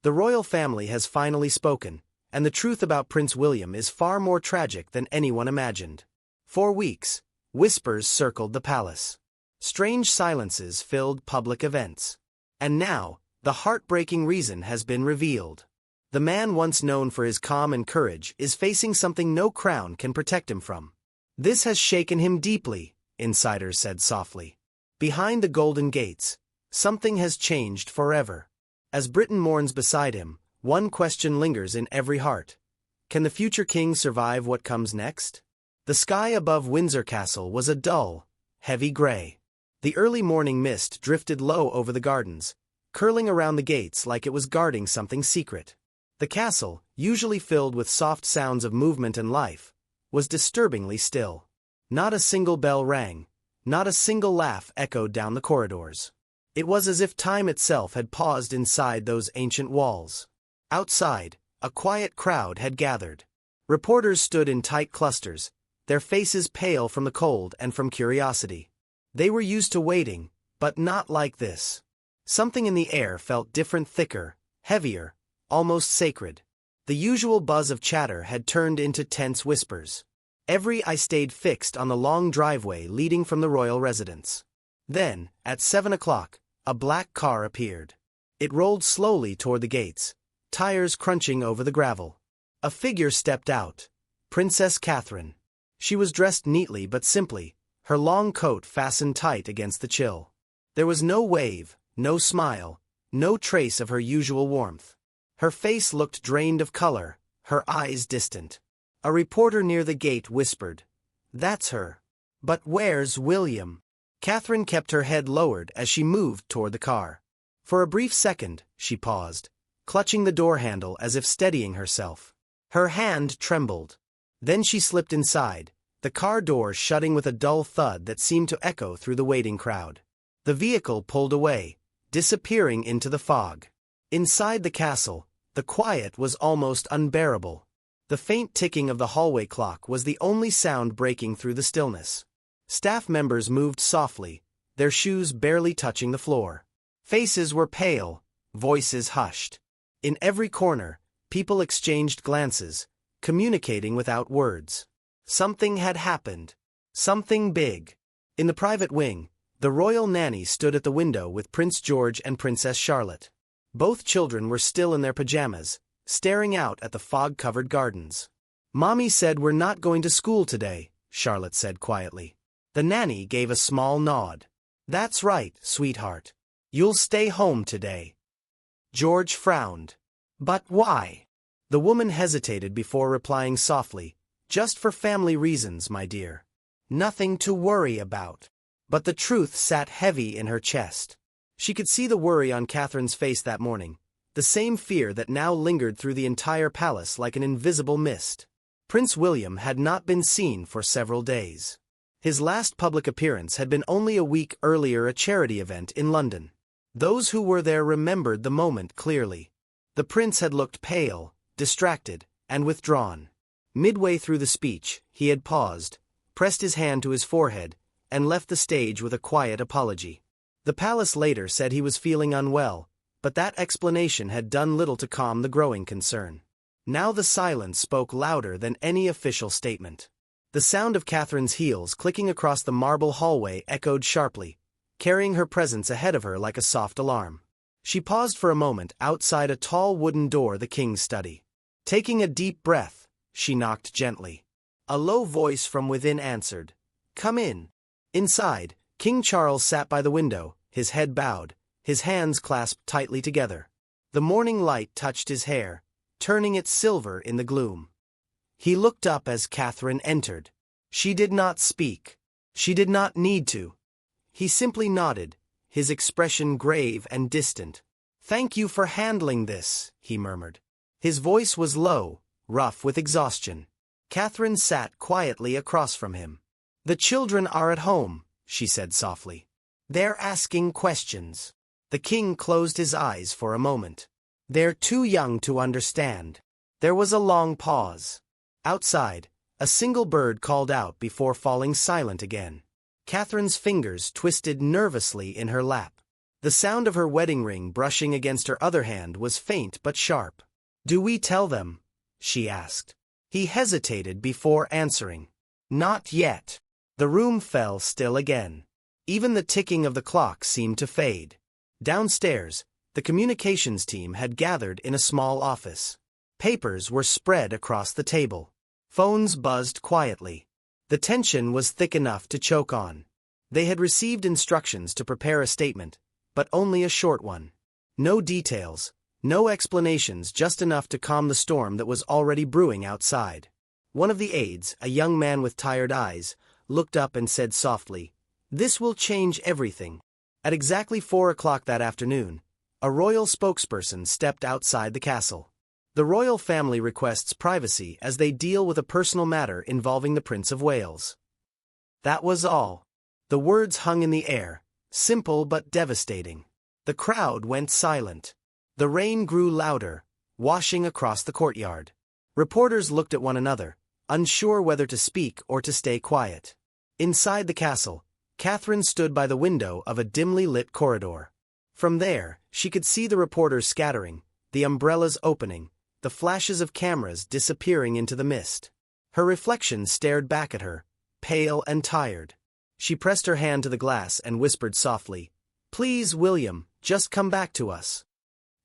The royal family has finally spoken, and the truth about Prince William is far more tragic than anyone imagined. For weeks, whispers circled the palace. Strange silences filled public events. And now, the heartbreaking reason has been revealed. The man once known for his calm and courage is facing something no crown can protect him from. This has shaken him deeply, insiders said softly. Behind the golden gates, something has changed forever. As Britain mourns beside him, one question lingers in every heart. Can the future king survive what comes next? The sky above Windsor Castle was a dull, heavy gray. The early morning mist drifted low over the gardens, curling around the gates like it was guarding something secret. The castle, usually filled with soft sounds of movement and life, was disturbingly still. Not a single bell rang, not a single laugh echoed down the corridors. It was as if time itself had paused inside those ancient walls. Outside, a quiet crowd had gathered. Reporters stood in tight clusters, their faces pale from the cold and from curiosity. They were used to waiting, but not like this. Something in the air felt different, thicker, heavier, almost sacred. The usual buzz of chatter had turned into tense whispers. Every eye stayed fixed on the long driveway leading from the royal residence. Then, at 7 o'clock, a black car appeared. It rolled slowly toward the gates, tires crunching over the gravel. A figure stepped out. Princess Catherine. She was dressed neatly but simply, her long coat fastened tight against the chill. There was no wave, no smile, no trace of her usual warmth. Her face looked drained of color, her eyes distant. A reporter near the gate whispered, "That's her. But where's William?" Catherine kept her head lowered as she moved toward the car. For a brief second, she paused, clutching the door handle as if steadying herself. Her hand trembled. Then she slipped inside, the car door shutting with a dull thud that seemed to echo through the waiting crowd. The vehicle pulled away, disappearing into the fog. Inside the castle, the quiet was almost unbearable. The faint ticking of the hallway clock was the only sound breaking through the stillness. Staff members moved softly, their shoes barely touching the floor. Faces were pale, voices hushed. In every corner, people exchanged glances, communicating without words. Something had happened. Something big. In the private wing, the royal nanny stood at the window with Prince George and Princess Charlotte. Both children were still in their pajamas, staring out at the fog-covered gardens. "Mommy said we're not going to school today," Charlotte said quietly. The nanny gave a small nod. "That's right, sweetheart. You'll stay home today." George frowned. "But why?" The woman hesitated before replying softly, "Just for family reasons, my dear. Nothing to worry about." But the truth sat heavy in her chest. She could see the worry on Catherine's face that morning, the same fear that now lingered through the entire palace like an invisible mist. Prince William had not been seen for several days. His last public appearance had been only a week earlier, a charity event in London. Those who were there remembered the moment clearly. The prince had looked pale, distracted, and withdrawn. Midway through the speech, he had paused, pressed his hand to his forehead, and left the stage with a quiet apology. The palace later said he was feeling unwell, but that explanation had done little to calm the growing concern. Now the silence spoke louder than any official statement. The sound of Catherine's heels clicking across the marble hallway echoed sharply, carrying her presence ahead of her like a soft alarm. She paused for a moment outside a tall wooden door, the king's study. Taking a deep breath, she knocked gently. A low voice from within answered, "Come in." Inside, King Charles sat by the window, his head bowed, his hands clasped tightly together. The morning light touched his hair, turning it silver in the gloom. He looked up as Catherine entered. She did not speak. She did not need to. He simply nodded, his expression grave and distant. "Thank you for handling this," he murmured. His voice was low, rough with exhaustion. Catherine sat quietly across from him. "The children are at home," she said softly. "They're asking questions." The king closed his eyes for a moment. "They're too young to understand." There was a long pause. Outside, a single bird called out before falling silent again. Catherine's fingers twisted nervously in her lap. The sound of her wedding ring brushing against her other hand was faint but sharp. "Do we tell them?" she asked. He hesitated before answering. "Not yet." The room fell still again. Even the ticking of the clock seemed to fade. Downstairs, the communications team had gathered in a small office. Papers were spread across the table. Phones buzzed quietly. The tension was thick enough to choke on. They had received instructions to prepare a statement, but only a short one. No details, no explanations, just enough to calm the storm that was already brewing outside. One of the aides, a young man with tired eyes, looked up and said softly, "This will change everything." At exactly 4 o'clock that afternoon, a royal spokesperson stepped outside the castle. "The royal family requests privacy as they deal with a personal matter involving the Prince of Wales." That was all. The words hung in the air, simple but devastating. The crowd went silent. The rain grew louder, washing across the courtyard. Reporters looked at one another, unsure whether to speak or to stay quiet. Inside the castle, Catherine stood by the window of a dimly lit corridor. From there, she could see the reporters scattering, the umbrellas opening, the flashes of cameras disappearing into the mist. Her reflection stared back at her, pale and tired. She pressed her hand to the glass and whispered softly, "Please, William, just come back to us."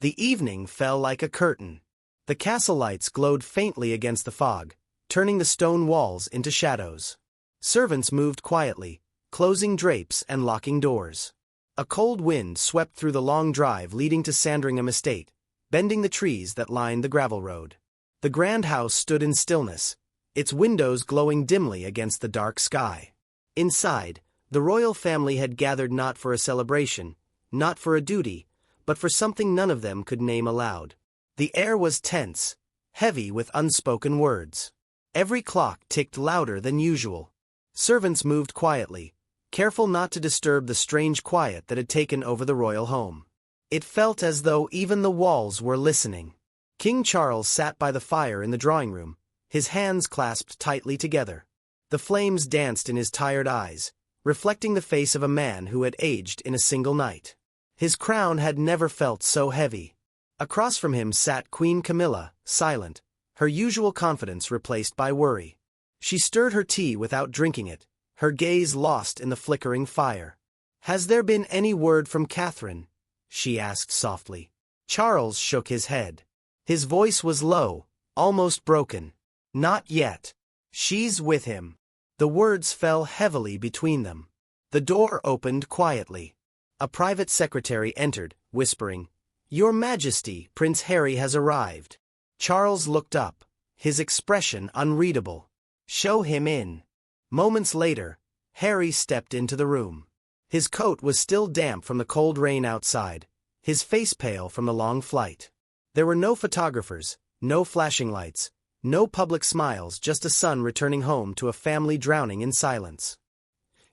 The evening fell like a curtain. The castle lights glowed faintly against the fog, turning the stone walls into shadows. Servants moved quietly, closing drapes and locking doors. A cold wind swept through the long drive leading to Sandringham Estate, bending the trees that lined the gravel road. The grand house stood in stillness, its windows glowing dimly against the dark sky. Inside, the royal family had gathered not for a celebration, not for a duty, but for something none of them could name aloud. The air was tense, heavy with unspoken words. Every clock ticked louder than usual. Servants moved quietly, careful not to disturb the strange quiet that had taken over the royal home. It felt as though even the walls were listening. King Charles sat by the fire in the drawing room, his hands clasped tightly together. The flames danced in his tired eyes, reflecting the face of a man who had aged in a single night. His crown had never felt so heavy. Across from him sat Queen Camilla, silent, her usual confidence replaced by worry. She stirred her tea without drinking it, her gaze lost in the flickering fire. "Has there been any word from Catherine?" she asked softly. Charles shook his head. His voice was low, almost broken. "Not yet. She's with him." The words fell heavily between them. The door opened quietly. A private secretary entered, whispering, "Your Majesty, Prince Harry has arrived." Charles looked up, his expression unreadable. "Show him in." Moments later, Harry stepped into the room. His coat was still damp from the cold rain outside, his face pale from the long flight. There were no photographers, no flashing lights, no public smiles, just a son returning home to a family drowning in silence.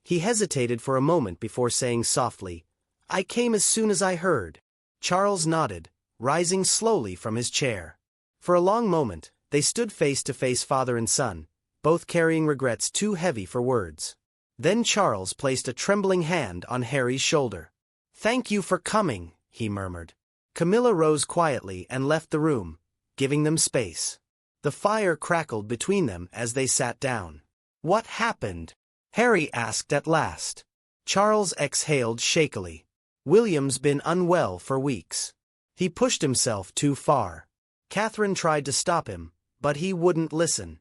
He hesitated for a moment before saying softly, "I came as soon as I heard." Charles nodded, rising slowly from his chair. For a long moment, they stood face to face, father and son, both carrying regrets too heavy for words. Then Charles placed a trembling hand on Harry's shoulder. "Thank you for coming," he murmured. Camilla rose quietly and left the room, giving them space. The fire crackled between them as they sat down. "What happened?" Harry asked at last. Charles exhaled shakily. "William's been unwell for weeks. He pushed himself too far. Catherine tried to stop him, but he wouldn't listen."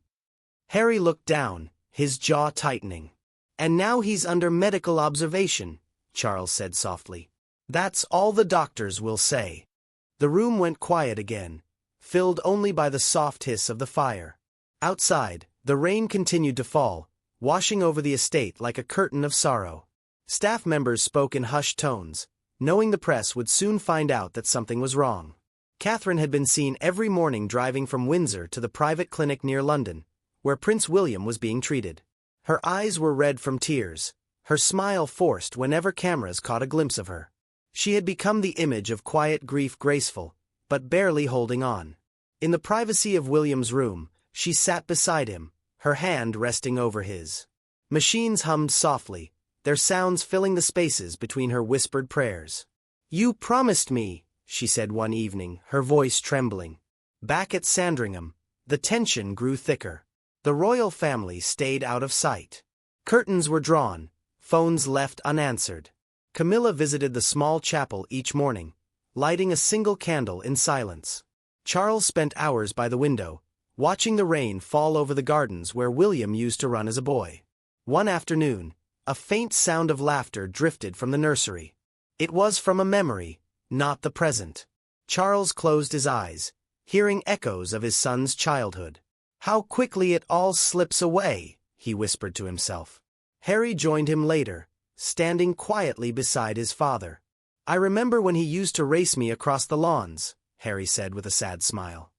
Harry looked down, his jaw tightening. "And now he's under medical observation," Charles said softly. "That's all the doctors will say." The room went quiet again, filled only by the soft hiss of the fire. Outside, the rain continued to fall, washing over the estate like a curtain of sorrow. Staff members spoke in hushed tones, knowing the press would soon find out that something was wrong. Catherine had been seen every morning driving from Windsor to the private clinic near London, where Prince William was being treated. Her eyes were red from tears, her smile forced whenever cameras caught a glimpse of her. She had become the image of quiet grief, graceful, but barely holding on. In the privacy of William's room, she sat beside him, her hand resting over his. Machines hummed softly, their sounds filling the spaces between her whispered prayers. "You promised me," she said one evening, her voice trembling. Back at Sandringham, the tension grew thicker. The royal family stayed out of sight. Curtains were drawn, phones left unanswered. Camilla visited the small chapel each morning, lighting a single candle in silence. Charles spent hours by the window, watching the rain fall over the gardens where William used to run as a boy. One afternoon, a faint sound of laughter drifted from the nursery. It was from a memory, not the present. Charles closed his eyes, hearing echoes of his son's childhood. "How quickly it all slips away," he whispered to himself. Harry joined him later, standing quietly beside his father. "I remember when he used to race me across the lawns," Harry said with a sad smile.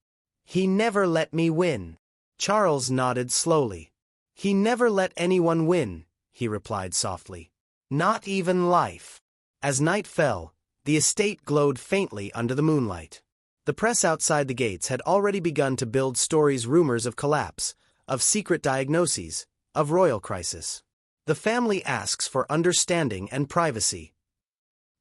"He never let me win." Charles nodded slowly. "He never let anyone win," he replied softly. "Not even life." As night fell, the estate glowed faintly under the moonlight. The press outside the gates had already begun to build stories, rumors of collapse, of secret diagnoses, of royal crisis. "The family asks for understanding and privacy."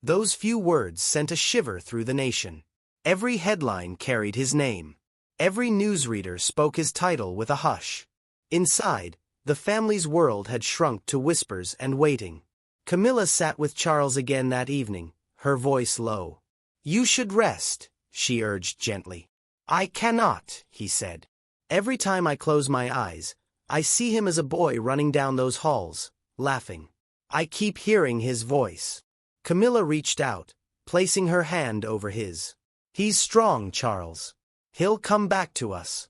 Those few words sent a shiver through the nation. Every headline carried his name. Every newsreader spoke his title with a hush. Inside, the family's world had shrunk to whispers and waiting. Camilla sat with Charles again that evening, her voice low. "You should rest," she urged gently. "I cannot," he said. "Every time I close my eyes, I see him as a boy running down those halls, laughing. I keep hearing his voice." Camilla reached out, placing her hand over his. "He's strong, Charles. He'll come back to us."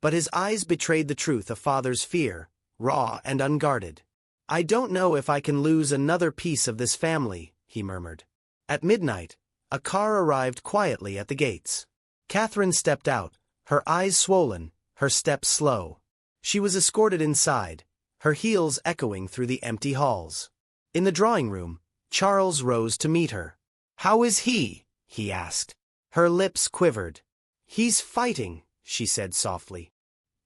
But his eyes betrayed the truth, a father's fear, raw and unguarded. "I don't know if I can lose another piece of this family," he murmured. At midnight, a car arrived quietly at the gates. Catherine stepped out, her eyes swollen, her steps slow. She was escorted inside, her heels echoing through the empty halls. In the drawing room, Charles rose to meet her. "How is he?" he asked. Her lips quivered. "He's fighting," she said softly.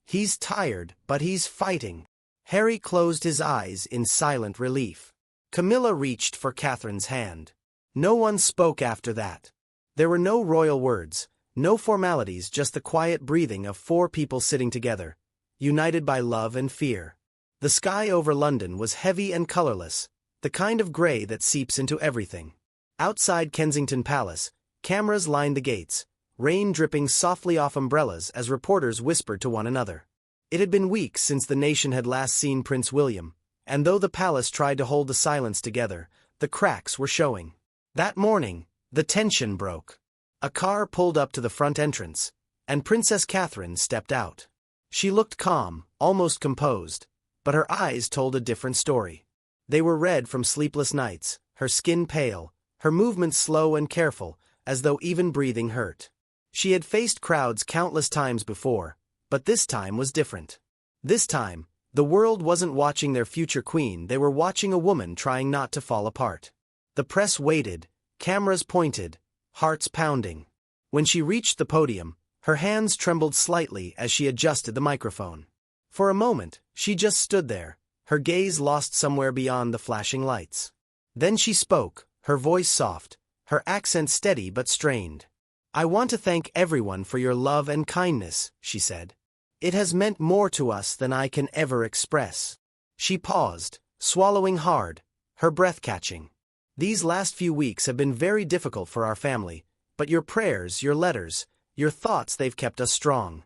"He's tired, but he's fighting." Harry closed his eyes in silent relief. Camilla reached for Catherine's hand. No one spoke after that. There were no royal words, no formalities, just the quiet breathing of four people sitting together, united by love and fear. The sky over London was heavy and colorless, the kind of gray that seeps into everything. Outside Kensington Palace, cameras lined the gates, rain dripping softly off umbrellas as reporters whispered to one another. It had been weeks since the nation had last seen Prince William, and though the palace tried to hold the silence together, the cracks were showing. That morning, the tension broke. A car pulled up to the front entrance, and Princess Catherine stepped out. She looked calm, almost composed, but her eyes told a different story. They were red from sleepless nights, her skin pale, her movements slow and careful, as though even breathing hurt. She had faced crowds countless times before, but this time was different. This time, the world wasn't watching their future queen, they were watching a woman trying not to fall apart. The press waited, cameras pointed, hearts pounding. When she reached the podium, her hands trembled slightly as she adjusted the microphone. For a moment, she just stood there, her gaze lost somewhere beyond the flashing lights. Then she spoke, her voice soft, her accent steady but strained. "I want to thank everyone for your love and kindness," she said. "It has meant more to us than I can ever express." She paused, swallowing hard, her breath catching. "These last few weeks have been very difficult for our family, but your prayers, your letters, your thoughts, they've kept us strong."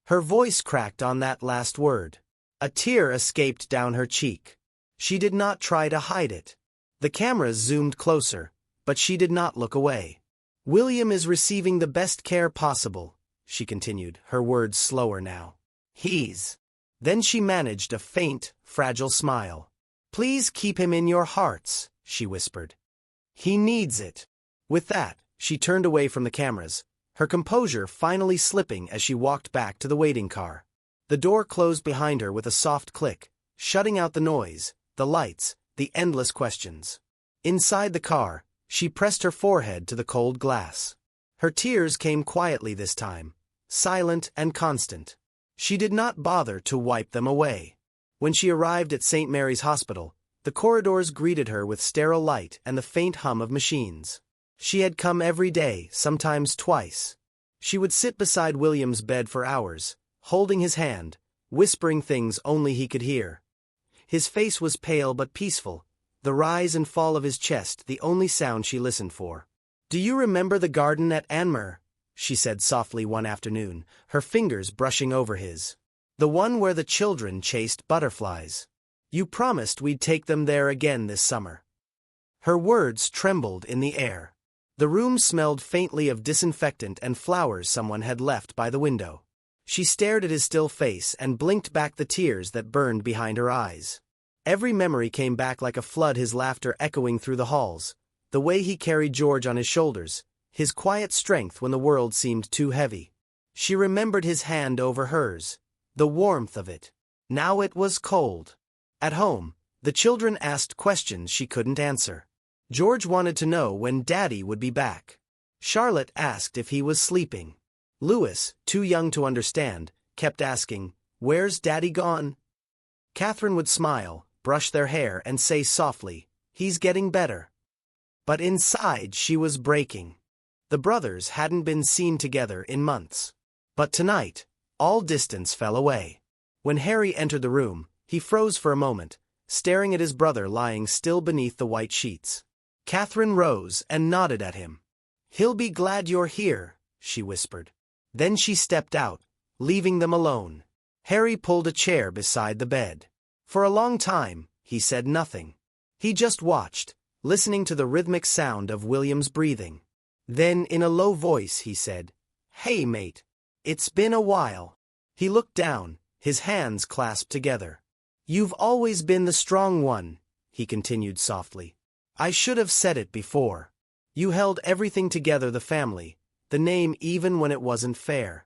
Her voice cracked on that last word. A tear escaped down her cheek. She did not try to hide it. The cameras zoomed closer, but she did not look away. "William is receiving the best care possible," she continued, her words slower now. "He's—" Then she managed a faint, fragile smile. "Please keep him in your hearts," she whispered. "He needs it." With that, she turned away from the cameras, her composure finally slipping as she walked back to the waiting car. The door closed behind her with a soft click, shutting out the noise, the lights, the endless questions. Inside the car, she pressed her forehead to the cold glass. Her tears came quietly this time, silent and constant. She did not bother to wipe them away. When she arrived at St. Mary's Hospital, the corridors greeted her with sterile light and the faint hum of machines. She had come every day, sometimes twice. She would sit beside William's bed for hours, holding his hand, whispering things only he could hear. His face was pale but peaceful, the rise and fall of his chest the only sound she listened for. "Do you remember the garden at Anmer?" she said softly one afternoon, her fingers brushing over his. "The one where the children chased butterflies. You promised we'd take them there again this summer." Her words trembled in the air. The room smelled faintly of disinfectant and flowers someone had left by the window. She stared at his still face and blinked back the tears that burned behind her eyes. Every memory came back like a flood, his laughter echoing through the halls, the way he carried George on his shoulders, his quiet strength when the world seemed too heavy. She remembered his hand over hers, the warmth of it. Now it was cold. At home, the children asked questions she couldn't answer. George wanted to know when Daddy would be back. Charlotte asked if he was sleeping. Louis, too young to understand, kept asking, "Where's Daddy gone?" Catherine would smile, brush their hair and say softly, "He's getting better." But inside she was breaking. The brothers hadn't been seen together in months. But tonight, all distance fell away. When Harry entered the room, he froze for a moment, staring at his brother lying still beneath the white sheets. Catherine rose and nodded at him. "He'll be glad you're here," she whispered. Then she stepped out, leaving them alone. Harry pulled a chair beside the bed. For a long time, he said nothing. He just watched, listening to the rhythmic sound of William's breathing. Then, in a low voice, he said, "Hey, mate. It's been a while." He looked down, his hands clasped together. "You've always been the strong one," he continued softly. "I should have said it before. You held everything together, the family, the name, even when it wasn't fair."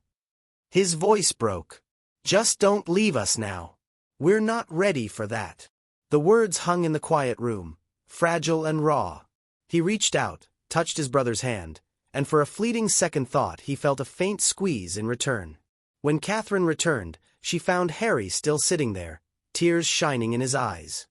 His voice broke. "Just don't leave us now. We're not ready for that." The words hung in the quiet room, fragile and raw. He reached out, touched his brother's hand, and for a fleeting second thought he felt a faint squeeze in return. When Catherine returned, she found Harry still sitting there, tears shining in his eyes.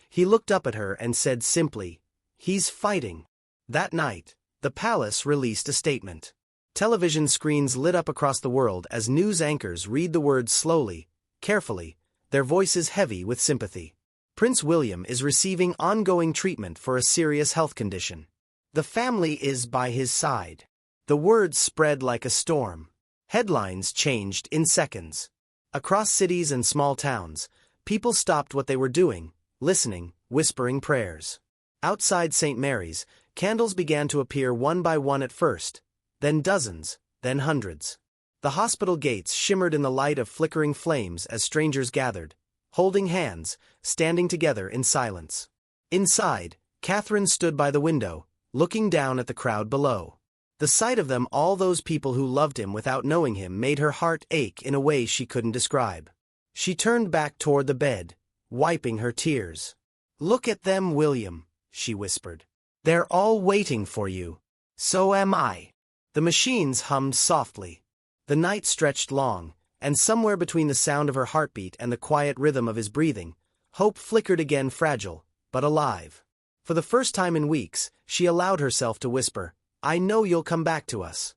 He looked up at her and said simply, "He's fighting." That night, the palace released a statement. Television screens lit up across the world as news anchors read the words slowly, carefully, their voices heavy with sympathy. Prince William is receiving ongoing treatment for a serious health condition. The family is by his side. The words spread like a storm. Headlines changed in seconds. Across cities and small towns, people stopped what they were doing, listening, whispering prayers. Outside St. Mary's, candles began to appear one by one at first, then dozens, then hundreds. The hospital gates shimmered in the light of flickering flames as strangers gathered, holding hands, standing together in silence. Inside, Catherine stood by the window, looking down at the crowd below. The sight of them, all those people who loved him without knowing him, made her heart ache in a way she couldn't describe. She turned back toward the bed, wiping her tears. "Look at them, William," she whispered. "They're all waiting for you. So am I." The machines hummed softly. The night stretched long, and somewhere between the sound of her heartbeat and the quiet rhythm of his breathing, hope flickered again, fragile, but alive. For the first time in weeks, she allowed herself to whisper, "I know you'll come back to us."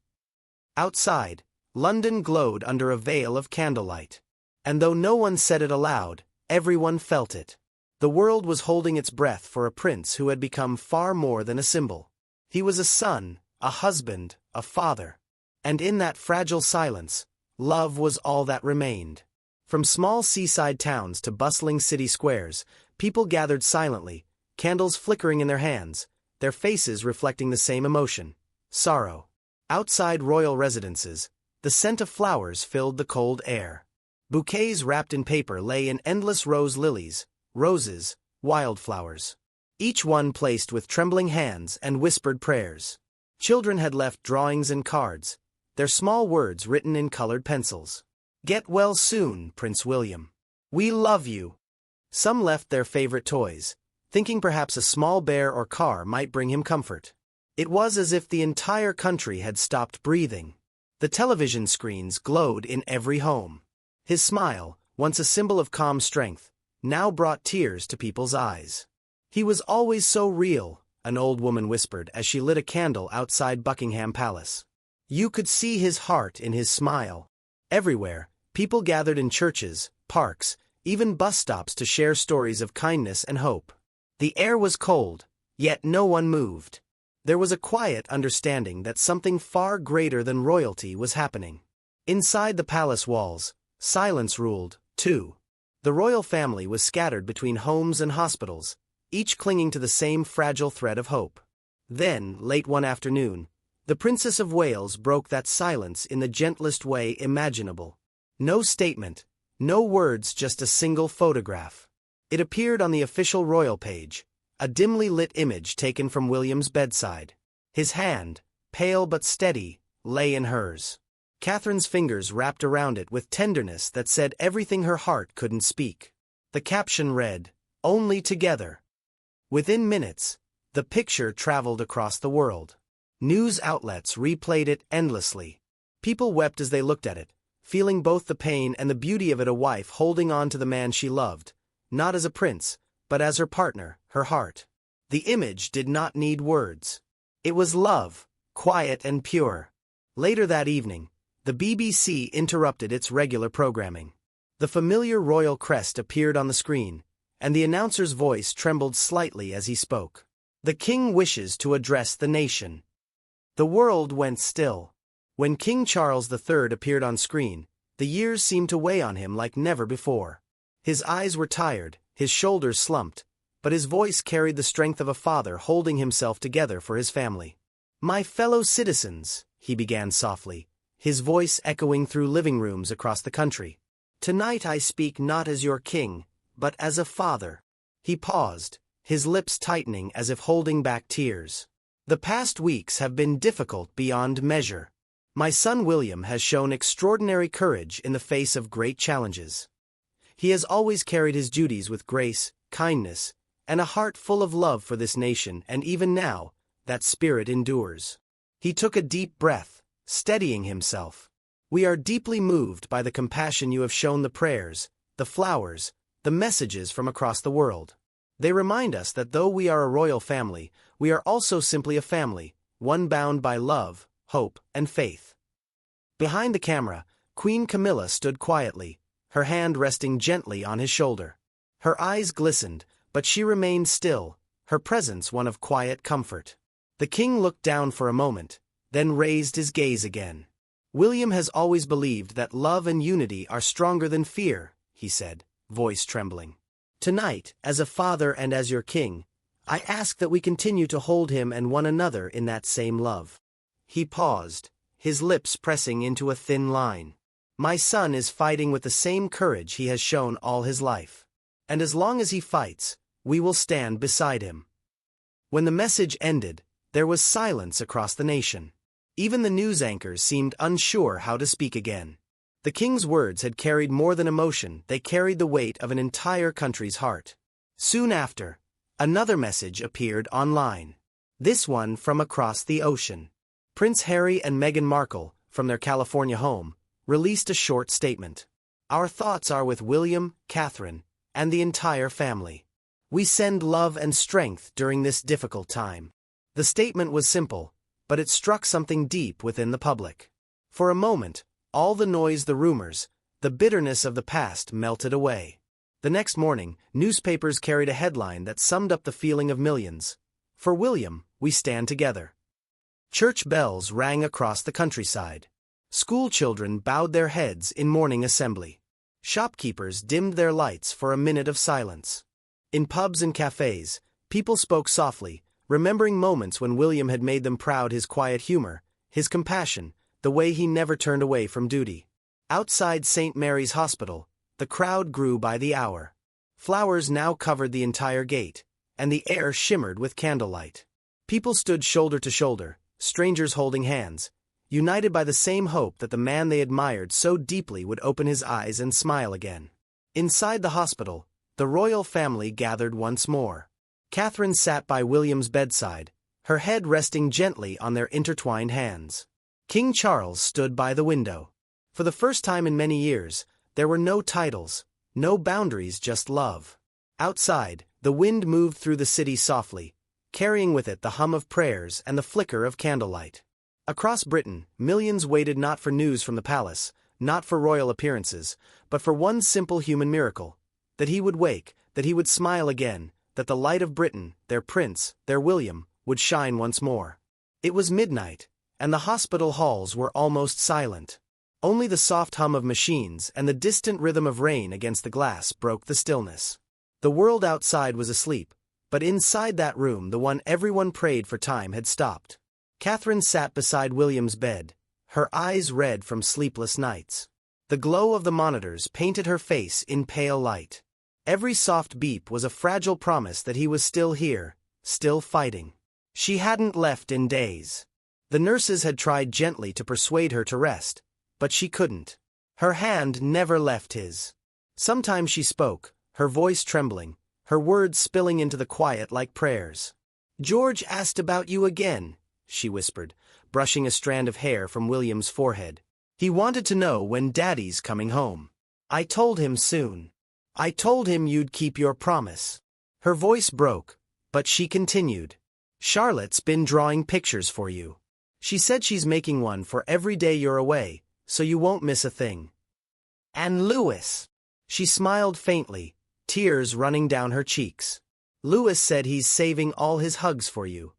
Outside, London glowed under a veil of candlelight. And though no one said it aloud, everyone felt it. The world was holding its breath for a prince who had become far more than a symbol. He was a son, a husband, a father. And in that fragile silence, love was all that remained. From small seaside towns to bustling city squares, people gathered silently, candles flickering in their hands, their faces reflecting the same emotion, sorrow. Outside royal residences, the scent of flowers filled the cold air. Bouquets wrapped in paper lay in endless rows, lilies, roses, wildflowers. Each one placed with trembling hands and whispered prayers. Children had left drawings and cards, their small words written in colored pencils. "Get well soon, Prince William. We love you." Some left their favorite toys, thinking perhaps a small bear or car might bring him comfort. It was as if the entire country had stopped breathing. The television screens glowed in every home. His smile, once a symbol of calm strength, now brought tears to people's eyes. He was always so real, an old woman whispered as she lit a candle outside Buckingham Palace. You could see his heart in his smile. Everywhere, people gathered in churches, parks, even bus stops to share stories of kindness and hope. The air was cold, yet no one moved. There was a quiet understanding that something far greater than royalty was happening. Inside the palace walls, silence ruled, too. The royal family was scattered between homes and hospitals, each clinging to the same fragile thread of hope. Then, late one afternoon, the Princess of Wales broke that silence in the gentlest way imaginable. No statement, no words, just a single photograph. It appeared on the official royal page, a dimly lit image taken from William's bedside. His hand, pale but steady, lay in hers. Catherine's fingers wrapped around it with tenderness that said everything her heart couldn't speak. The caption read, "Only together." Within minutes, the picture traveled across the world. News outlets replayed it endlessly. People wept as they looked at it, feeling both the pain and the beauty of it, a wife holding on to the man she loved, not as a prince, but as her partner, her heart. The image did not need words. It was love, quiet and pure. Later that evening, the BBC interrupted its regular programming. The familiar royal crest appeared on the screen, and the announcer's voice trembled slightly as he spoke. The king wishes to address the nation. The world went still. When King Charles III appeared on screen, the years seemed to weigh on him like never before. His eyes were tired, his shoulders slumped, but his voice carried the strength of a father holding himself together for his family. My fellow citizens, he began softly, his voice echoing through living rooms across the country. Tonight I speak not as your king, but as a father. He paused, his lips tightening as if holding back tears. The past weeks have been difficult beyond measure. My son William has shown extraordinary courage in the face of great challenges. He has always carried his duties with grace, kindness, and a heart full of love for this nation, and even now, that spirit endures. He took a deep breath, steadying himself. We are deeply moved by the compassion you have shown, the prayers, the flowers, the messages from across the world. They remind us that though we are a royal family, we are also simply a family, one bound by love, hope, and faith. Behind the camera, Queen Camilla stood quietly, her hand resting gently on his shoulder. Her eyes glistened, but she remained still, her presence one of quiet comfort. The king looked down for a moment, then raised his gaze again. William has always believed that love and unity are stronger than fear, he said, voice trembling. Tonight, as a father and as your king, I ask that we continue to hold him and one another in that same love. He paused, his lips pressing into a thin line. My son is fighting with the same courage he has shown all his life. And as long as he fights, we will stand beside him. When the message ended, there was silence across the nation. Even the news anchors seemed unsure how to speak again. The king's words had carried more than emotion, they carried the weight of an entire country's heart. Soon after, another message appeared online. This one from across the ocean. Prince Harry and Meghan Markle, from their California home, released a short statement. Our thoughts are with William, Catherine, and the entire family. We send love and strength during this difficult time. The statement was simple, but it struck something deep within the public. For a moment, all the noise, the rumors, the bitterness of the past melted away. The next morning, newspapers carried a headline that summed up the feeling of millions. For William, we stand together. Church bells rang across the countryside. School children bowed their heads in morning assembly. Shopkeepers dimmed their lights for a minute of silence. In pubs and cafes, people spoke softly, remembering moments when William had made them proud, his quiet humor, his compassion, the way he never turned away from duty. Outside St. Mary's Hospital, the crowd grew by the hour. Flowers now covered the entire gate, and the air shimmered with candlelight. People stood shoulder to shoulder, strangers holding hands, united by the same hope that the man they admired so deeply would open his eyes and smile again. Inside the hospital, the royal family gathered once more. Catherine sat by William's bedside, her head resting gently on their intertwined hands. King Charles stood by the window. For the first time in many years, there were no titles, no boundaries, just love. Outside, the wind moved through the city softly, carrying with it the hum of prayers and the flicker of candlelight. Across Britain, millions waited not for news from the palace, not for royal appearances, but for one simple human miracle: that he would wake, that he would smile again, that the light of Britain, their prince, their William, would shine once more. It was midnight, and the hospital halls were almost silent. Only the soft hum of machines and the distant rhythm of rain against the glass broke the stillness. The world outside was asleep, but inside that room the one everyone prayed for time had stopped. Catherine sat beside William's bed, her eyes red from sleepless nights. The glow of the monitors painted her face in pale light. Every soft beep was a fragile promise that he was still here, still fighting. She hadn't left in days. The nurses had tried gently to persuade her to rest, but she couldn't. Her hand never left his. Sometimes she spoke, her voice trembling, her words spilling into the quiet like prayers. "George asked about you again," she whispered, brushing a strand of hair from William's forehead. "He wanted to know when Daddy's coming home. I told him soon. I told him you'd keep your promise." Her voice broke, but she continued. "Charlotte's been drawing pictures for you. She said she's making one for every day you're away, so you won't miss a thing. And Louis." She smiled faintly, tears running down her cheeks. "Louis said he's saving all his hugs for you."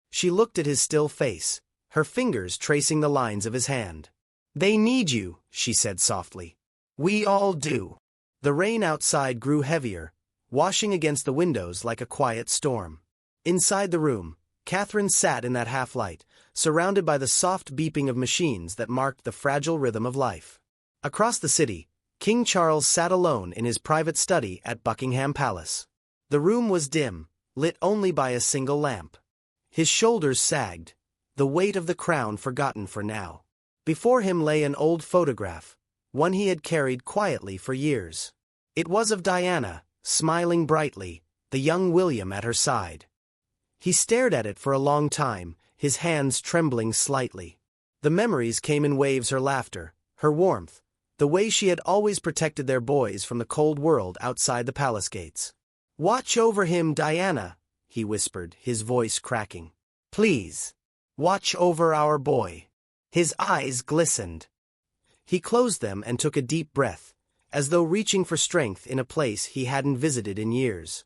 She looked at his still face, her fingers tracing the lines of his hand. "They need you," she said softly. "We all do." The rain outside grew heavier, washing against the windows like a quiet storm. Inside the room, Catherine sat in that half-light, surrounded by the soft beeping of machines that marked the fragile rhythm of life. Across the city, King Charles sat alone in his private study at Buckingham Palace. The room was dim, lit only by a single lamp. His shoulders sagged, the weight of the crown forgotten for now. Before him lay an old photograph, one he had carried quietly for years. It was of Diana, smiling brightly, the young William at her side. He stared at it for a long time, his hands trembling slightly. The memories came in waves: her laughter, her warmth, the way she had always protected their boys from the cold world outside the palace gates. "Watch over him, Diana," he whispered, his voice cracking. "Please, watch over our boy." His eyes glistened. He closed them and took a deep breath, as though reaching for strength in a place he hadn't visited in years.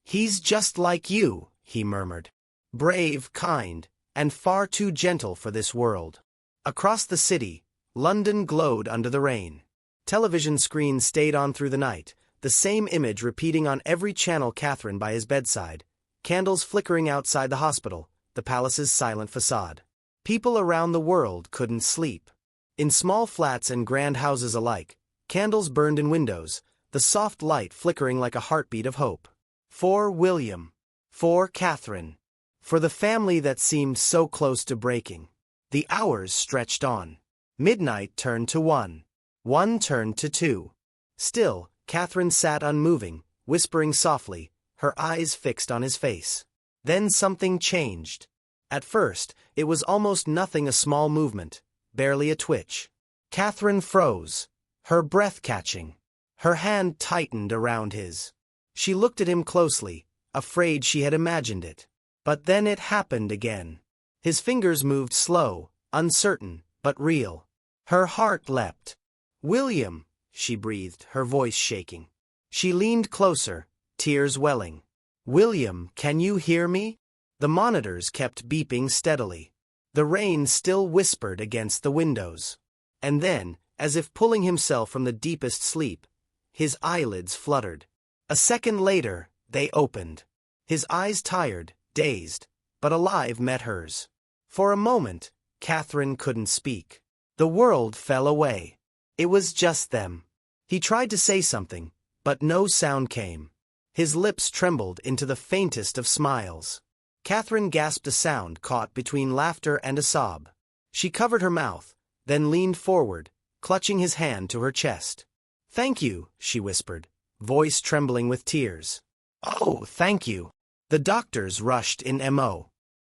"He's just like you," he murmured. "Brave, kind, and far too gentle for this world." Across the city, London glowed under the rain. Television screens stayed on through the night, the same image repeating on every channel: Catherine by his bedside, candles flickering outside the hospital, the palace's silent facade. People around the world couldn't sleep. In small flats and grand houses alike, candles burned in windows, the soft light flickering like a heartbeat of hope. For William. For Catherine. For the family that seemed so close to breaking. The hours stretched on. Midnight turned to 1. 1 turned to 2. Still, Catherine sat unmoving, whispering softly, her eyes fixed on his face. Then something changed. At first, it was almost nothing: a small movement, barely a twitch. Catherine froze, her breath catching. Her hand tightened around his. She looked at him closely, afraid she had imagined it. But then it happened again. His fingers moved slow, uncertain, but real. Her heart leapt. "William," she breathed, her voice shaking. She leaned closer, tears welling. "William, can you hear me?" The monitors kept beeping steadily. The rain still whispered against the windows. And then, as if pulling himself from the deepest sleep, his eyelids fluttered. A second later, they opened. His eyes, tired, dazed, but alive, met hers. For a moment, Catherine couldn't speak. The world fell away. It was just them. He tried to say something, but no sound came. His lips trembled into the faintest of smiles. Catherine gasped a sound caught between laughter and a sob. She covered her mouth, then leaned forward, clutching his hand to her chest. "Thank you," she whispered, voice trembling with tears. "Oh, thank you." The doctors rushed in.